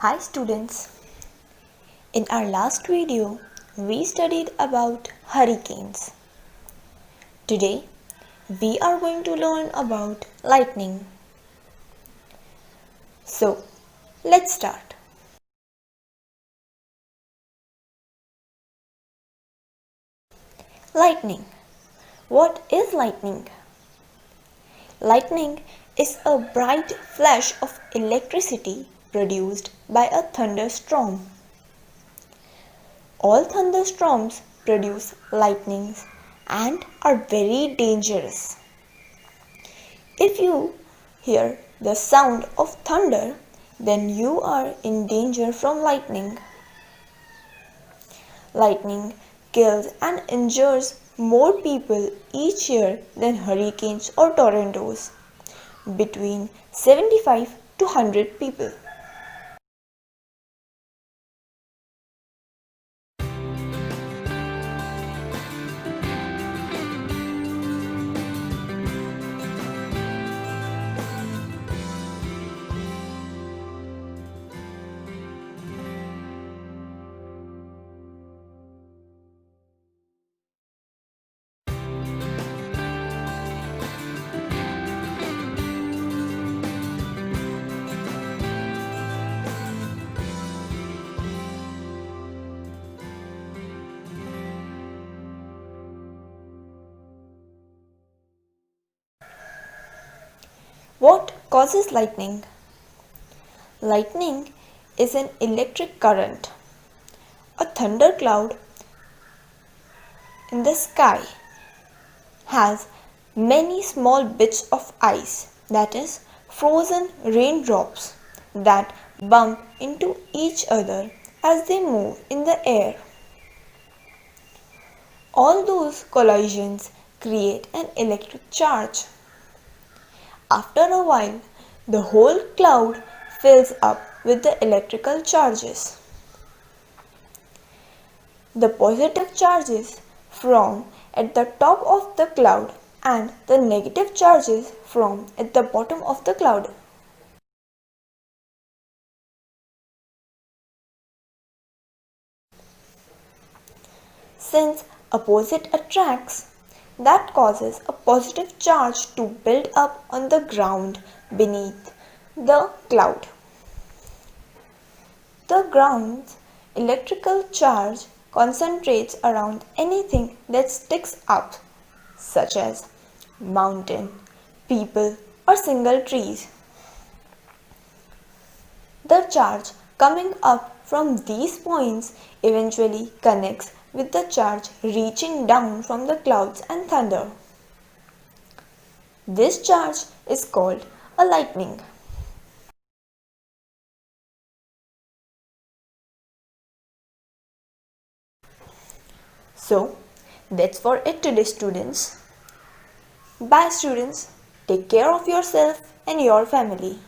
Hi students, in our last video we studied about hurricanes. Today we are going to learn about lightning. So let's start. Lightning. What is lightning? Lightning is a bright flash of electricity produced by a thunderstorm. All thunderstorms produce lightnings and are very dangerous. If you hear the sound of thunder, then you are in danger from lightning. Lightning kills and injures more people each year than hurricanes or tornadoes, between 75 to 100 people. What causes lightning? Lightning is an electric current. A thundercloud in the sky has many small bits of ice, that is, frozen raindrops, that bump into each other as they move in the air. All those collisions create an electric charge. After a while, the whole cloud fills up with the electrical charges. The positive charges from at the top of the cloud and the negative charges from at the bottom of the cloud. Since opposite attracts, that causes a positive charge to build up on the ground beneath the cloud. The ground's electrical charge concentrates around anything that sticks up, such as mountain, people, or single trees. The charge coming up from these points eventually connects with the charge reaching down from the clouds and thunder. This charge is called a lightning. So, that's for it today, students. Bye, students. Take care of yourself and your family.